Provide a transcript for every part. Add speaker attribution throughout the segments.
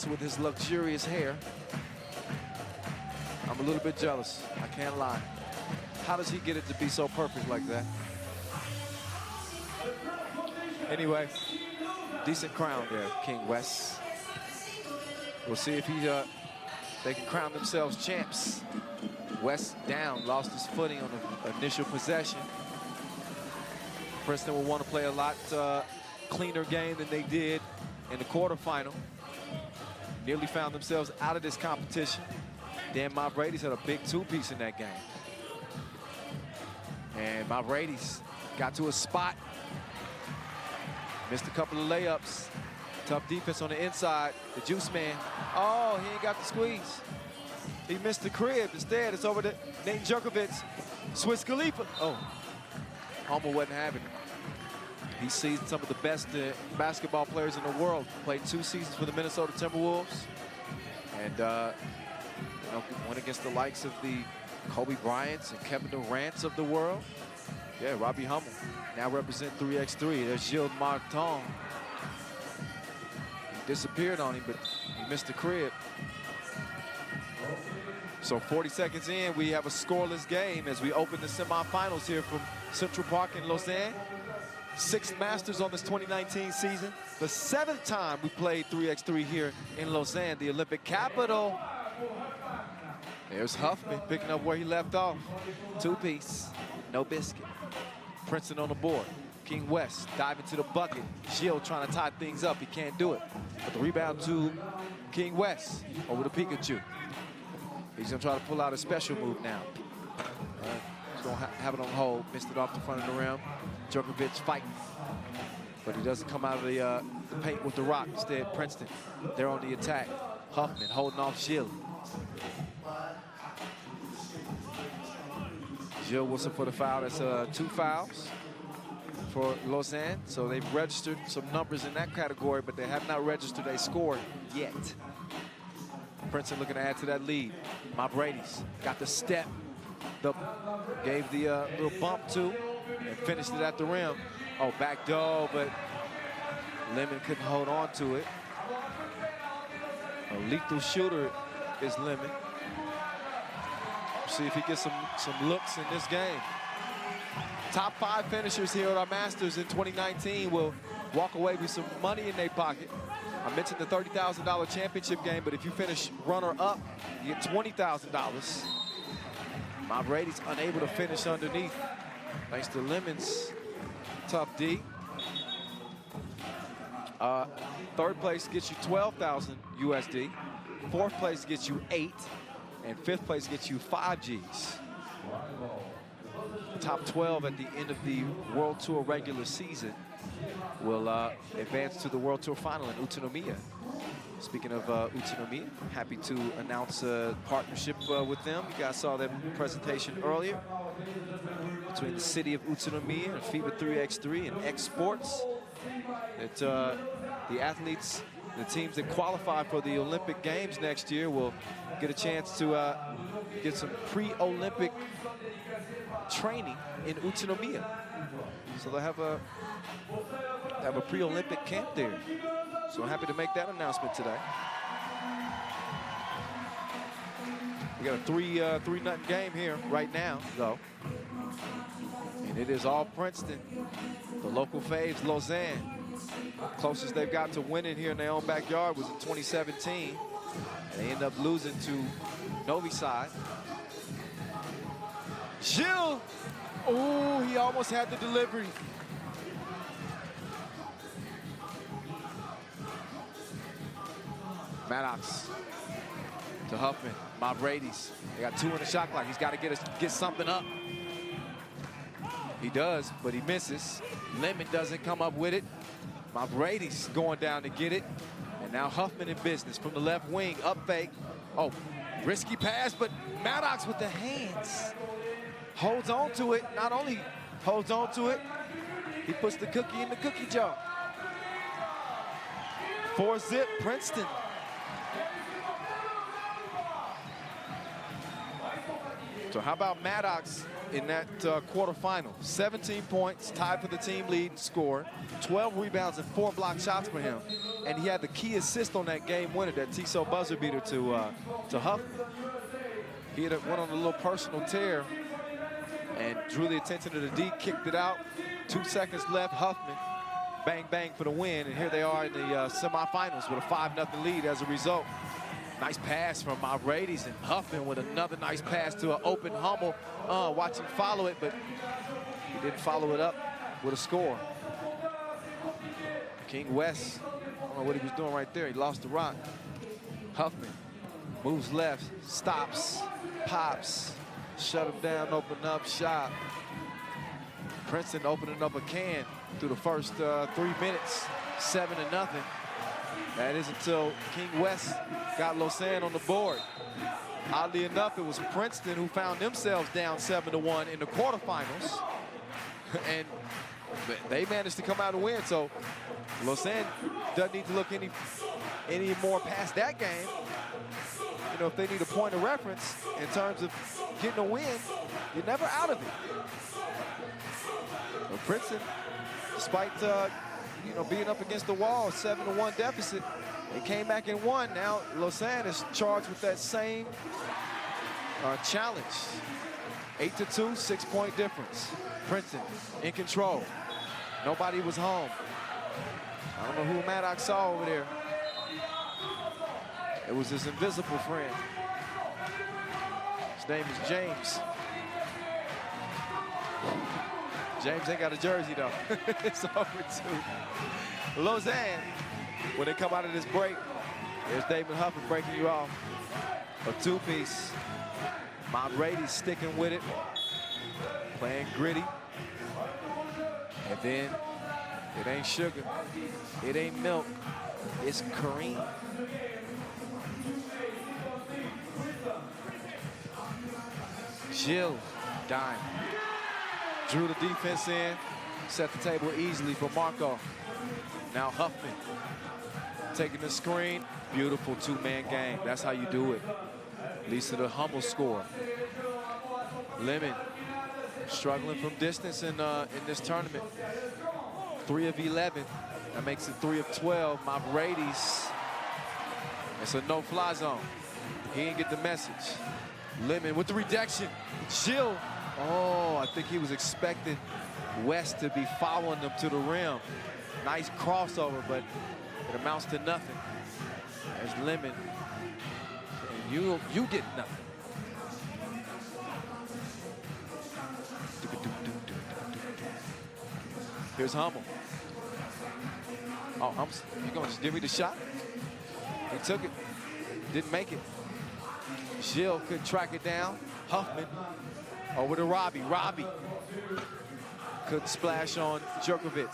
Speaker 1: with his luxurious hair. I'm a little bit jealous, I can't lie. How does he get it to be so perfect like that? Anyway, decent crown there, King West. We'll see if they can crown themselves champs. West down, lost his footing on the initial possession. Princeton will want to play a lot cleaner game than they did in the quarterfinal. Nearly found themselves out of this competition. Dan Brady's had a big two-piece in that game. And Brady's got to a spot. Missed a couple of layups. Tough defense on the inside. The juice man. Oh, he ain't got the squeeze. He missed the crib. Instead, it's over to Nate Djokovic. Swiss Khalifa. Oh, Homer wasn't having it. He's seen some of the best basketball players in the world. Played 2 seasons for the Minnesota Timberwolves. And went against the likes of the Kobe Bryants and Kevin Durant's of the world. Yeah, Robbie Hummel now represent 3x3. There's Gilles Martin. He disappeared on him, but he missed the crib. So 40 seconds in, we have a scoreless game as we open the semifinals here from Central Park in Lausanne. 6th Masters on this 2019 season. The 7th time we played 3x3 here in Lausanne, the Olympic capital. There's Huffman picking up where he left off. Two-piece, no biscuit. Princeton on the board. King West diving to the bucket. Gilles trying to tie things up. He can't do it. But the rebound to King West over to Pikachu. He's gonna try to pull out a special move now. He's gonna have it on hold. Missed it off the front of the rim. Djokovic fighting. But he doesn't come out of the paint with the rock. Instead, Princeton, they're on the attack. Huffman holding off Gilles. Gilles whistle for the foul. That's 2 fouls for Lausanne. So they've registered some numbers in that category, but they have not registered a score yet. Princeton looking to add to that lead. Brady's got the step. Gave the little bump to and finished it at the rim. Oh, back door, but Lemon couldn't hold on to it. A lethal shooter is Lemon. See if he gets some looks in this game. Top 5 finishers here at our Masters in 2019 will walk away with some money in their pocket. I mentioned the $30,000 championship game, but if you finish runner-up, you get $20,000. Brady's unable to finish underneath, thanks to Lemon's tough D. 3rd place gets you 12,000 USD. 4th place gets you 8. And 5th place gets you 5 Gs. Top 12 at the end of the World Tour regular season will advance to the World Tour final in Utsunomiya. Speaking of Utsunomiya, happy to announce a partnership with them. You guys saw their presentation earlier between the city of Utsunomiya and FIBA 3x3 and X Sports. The athletes, the teams that qualify for the Olympic Games next year will get a chance to get some pre-Olympic training in Utsunomiya. So they'll have a pre-Olympic camp there. So I'm happy to make that announcement today. We got a 3-0 game here right now, though. And it is all Princeton. The local faves, Lausanne. Closest they've got to winning here in their own backyard was in 2017. And they end up losing to Novi Sad. Gilles! Oh, he almost had the delivery. Maddox to Huffman. Brady's. They got 2 in the shot clock. He's got to get something up. He does, but he misses. Lemon doesn't come up with it. Brady's going down to get it. And now Huffman in business from the left wing. Up fake. Oh, risky pass, but Maddox with the hands. Holds on to it. Not only holds on to it, he puts the cookie in the cookie jar. 4-zip, Princeton. So how about Maddox in that quarterfinal? 17 points, tied for the team lead score, 12 rebounds and 4 block shots for him. and he had the key assist on that game winner, that Tissot buzzer beater to Huffman. He had went on a little personal tear and drew the attention of the D, kicked it out. 2 seconds left, Huffman, bang, bang for the win. And here they are in the semifinals with a 5-0 lead as a result. Nice pass from Radies, and Huffman with another nice pass to an open Hummel. Watch him follow it, but he didn't follow it up with a score. King West, I don't know what he was doing right there. He lost the rock. Huffman moves left, stops, pops, shut him down, open up, shot. Princeton opening up a can through the first 3 minutes, 7-0. That is until King West got Lausanne on the board. Oddly enough, it was Princeton who found themselves down 7-1 in the quarterfinals. And they managed to come out and win. So Lausanne doesn't need to look any more past that game. You know, if they need a point of reference in terms of getting a win, you're never out of it. But Princeton, despite you know, being up against the wall, 7-1 deficit, they came back and won. Now Lausanne is charged with that same challenge. 8-2, 6-point difference. Princeton in control. Nobody was home. I don't know who Maddox saw over there. It was his invisible friend. His name is James. James ain't got a jersey, though. It's over 2. Lausanne, when they come out of this break, there's David Huffman breaking you off. A two-piece. Radies sticking with it, playing gritty. And then it ain't sugar, it ain't milk, it's cream. Jill, dime. Drew the defense in, set the table easily for Marco. Now Huffman taking the screen. Beautiful two-man game. That's how you do it. Leads to the Hummel score. Lemon struggling from distance in this tournament. 3 of 11. That makes it 3 of 12. Radies. It's a no-fly zone. He didn't get the message. Lemon with the rejection. Jill. Oh, I think he was expecting West to be following them to the rim. Nice crossover, but it amounts to nothing. There's Lemon. And you get nothing. Here's Hummel. Oh, you gonna just give me the shot? He took it, didn't make it. Jill could track it down. Huffman over to Robbie. Robbie couldn't splash on Djokovic.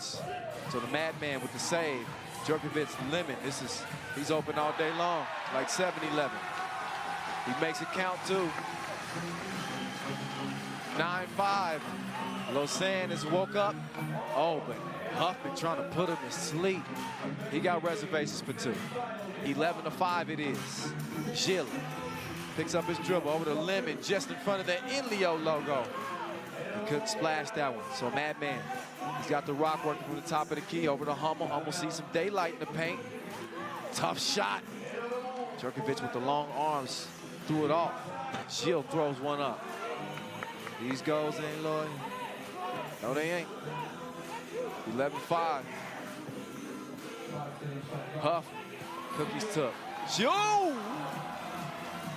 Speaker 1: So the madman with the save. Djokovic, Lemon. He's open all day long, like 7-11. He makes it count too. 9-5. Lausanne has woke up. Oh, but Huffman trying to put him to sleep. He got reservations for 2. 11-5 it is. Gilles picks up his dribble over to Lemon just in front of the Inleo logo. He couldn't splash that one. So Madman, he's got the rock working from the top of the key over to Hummel. Hummel sees some daylight in the paint. Tough shot. Djokovic with the long arms threw it off. Gilles throws one up. These goals ain't loyal. No, they ain't. 11-5. Huff, cookies took. Joe!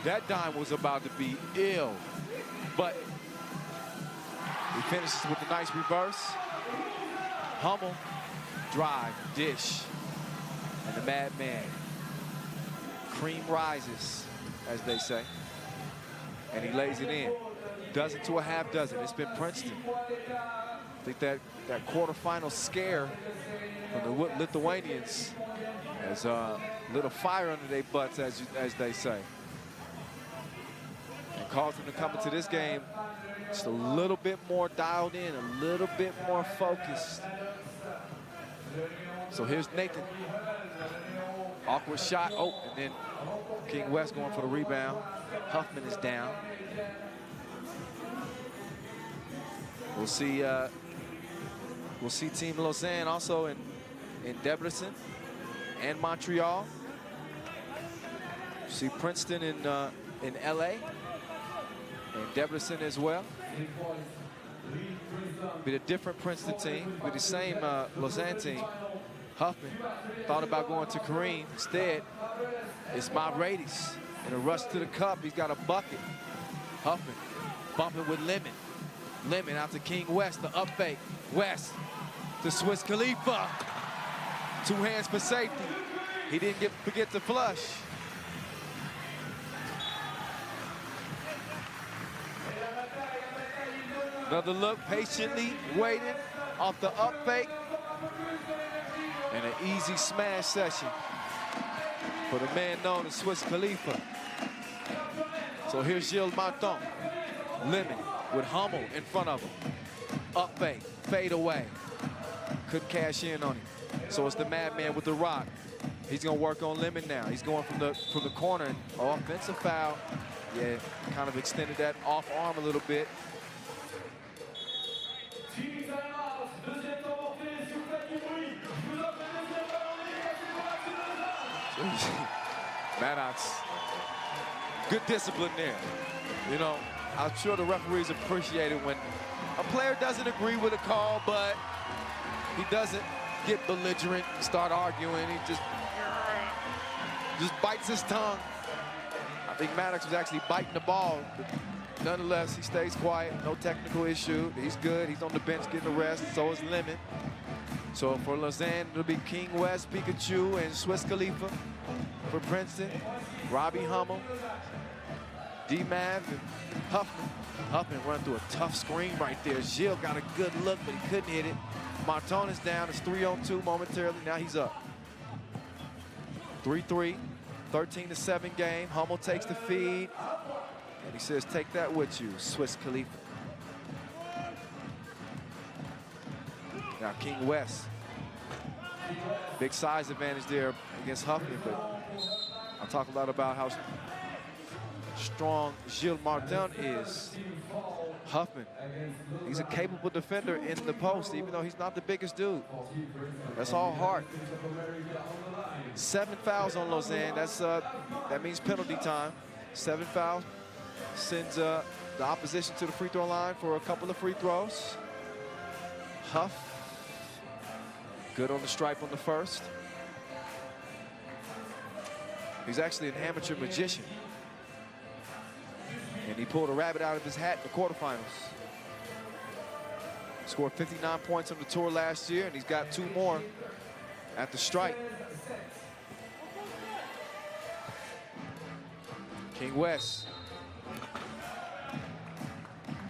Speaker 1: That dime was about to be ill, but he finishes with a nice reverse. Hummel, drive, dish, and the madman. Cream rises, as they say, and he lays it in. Dozen to a half dozen. It's been Princeton. I think that quarterfinal scare from the Lithuanians has lit a fire under their butts, as they say, and caused them to come into this game just a little bit more dialed in, a little bit more focused. So here's Nathan. Awkward shot. Oh, and then King West going for the rebound. Huffman is down. We'll see Team Lausanne also in Debrecen. and Montreal. See Princeton in LA, and Debrecen as well. Be a different Princeton team, with the same Lausanne team. Huffman thought about going to Kareem. Instead, it's Radies. In a rush to the cup, he's got a bucket. Huffman bumping with Lemon. Lemon out to King West, the up fake. West to Swiss Khalifa. 2 hands for safety. He didn't forget to flush. Another look, patiently waiting off the up fake. And an easy smash session for the man known as Swiss Khalifa. So here's Gilles Martin. Lemon with Hummel in front of him. Up fake, fade away. Couldn't cash in on him. So it's the madman with the rock. He's gonna work on Lemon now. He's going from the corner. Oh, offensive foul. Yeah, kind of extended that off arm a little bit. Maddox, good discipline there. You know, I'm sure the referees appreciate it when a player doesn't agree with a call, but he doesn't get belligerent, start arguing. He just bites his tongue. I think Maddox was actually biting the ball, but nonetheless, he stays quiet, no technical issue. He's good, he's on the bench getting a rest, so is Lemon. So for Lausanne, it'll be King West, Pikachu, and Swiss Khalifa. For Princeton, Robbie Hummel, D-Mav, and Huffman. Huffman run through a tough screen right there. Gilles got a good look, but he couldn't hit it. Martin is down. It's 3-on-2 momentarily. Now he's up. 3-3, 13-7 game. Hummel takes the feed, and he says, take that with you, Swiss Khalifa. Now King West. Big size advantage there against Huffman, but I talk a lot about how strong Gilles Martin is. Huffman, he's a capable defender in the post, even though he's not the biggest dude. That's all heart. 7 fouls on Lausanne. That means penalty time. 7 fouls sends the opposition to the free throw line for a couple of free throws. Huff, good on the stripe on the first. He's actually an amateur magician. And he pulled a rabbit out of his hat in the quarterfinals. Scored 59 points on the tour last year, and he's got 2 more at the stripe. King West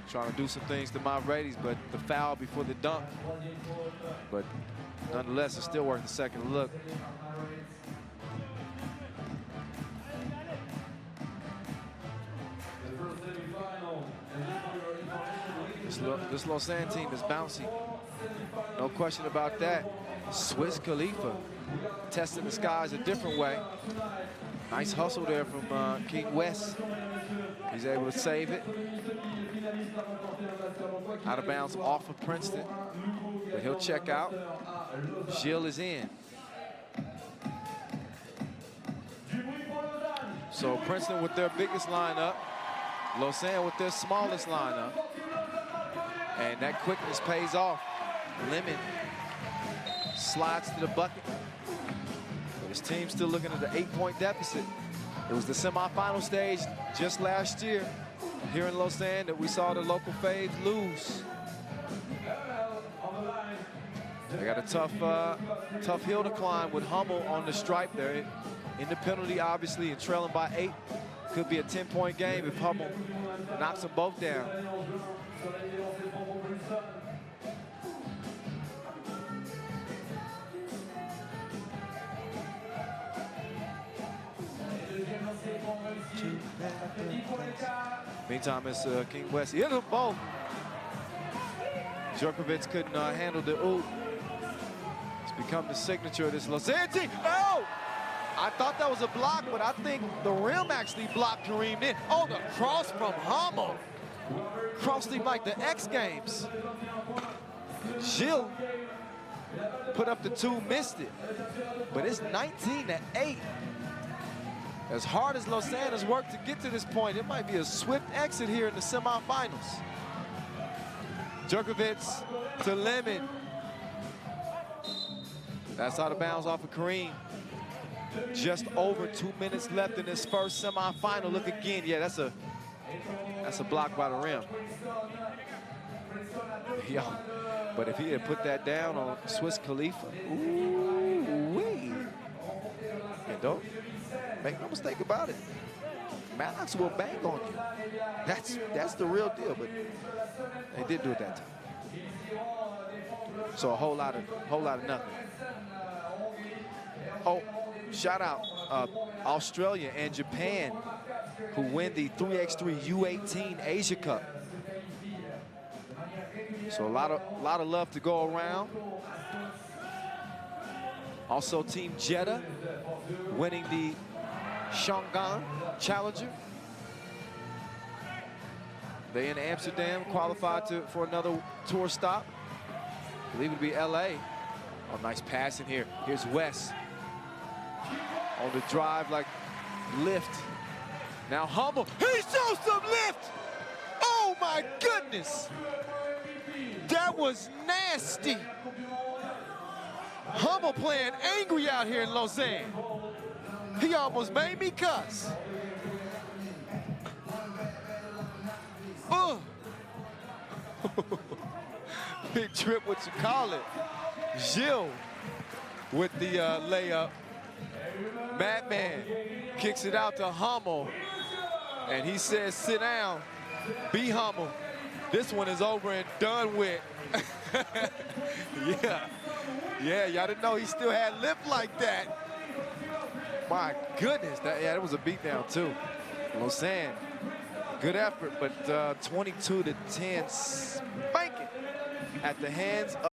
Speaker 1: trying to do some things to Radies, but the foul before the dunk. But nonetheless, it's still worth a second look. This Lausanne team is bouncy. No question about that. Swiss Khalifa testing the skies a different way. Nice hustle there from King West. He's able to save it. Out of bounds off of Princeton. But he'll check out. Gilles is in. So Princeton with their biggest lineup. Lausanne with their smallest lineup. And that quickness pays off. Lemon slides to the bucket. But his team's still looking at the 8-point deficit. It was the semifinal stage just last year here in Lausanne that we saw the local faves lose. They got a tough hill to climb with Hummel on the stripe there. In the penalty, obviously, and trailing by 8. Could be a 10-point game if Hummel knocks them both down. Meantime, it's King West. He hit them both. Djokovic couldn't handle the oop. It's become the signature of this Lausanne team. Oh! I thought that was a block, but I think the rim actually blocked Kareem in. Oh, the cross from Hummel. Crossed him like the X Games. Gilles put up the 2, missed it. But it's 19-8. As hard as Lausanne has worked to get to this point, it might be a swift exit here in the semifinals. Djokovic to Lemon. That's out of bounds off of Kareem. Just over 2 minutes left in this first semifinal. Look again. Yeah, that's a block by the rim. Yeah, but if he had put that down on Swiss Khalifa, ooh-wee. And don't make no mistake about it, Maddox will bang on you. That's the real deal, but they did do it that time. So a whole lot of nothing. Oh, shout out Australia and Japan, who win the 3x3 U18 Asia Cup. So a lot of love to go around. Also Team Jeddah winning the Shanghai Challenger. They in Amsterdam, qualified for another tour stop. I believe it'd be LA. Oh, nice pass in here. Here's Wes on the drive, like lift. Now Hummel, he shows some lift. Oh my goodness. That was nasty. Hummel playing angry out here in Lausanne. He almost made me cuss. Big trip, what you call it. Gilles with the layup. Madman kicks it out to Hummel. And he says, sit down, be humble. This one is over and done with. Yeah, y'all didn't know he still had lift like that. My goodness, that was a beatdown too. Lausanne, good effort, but 22-10 spanking at the hands of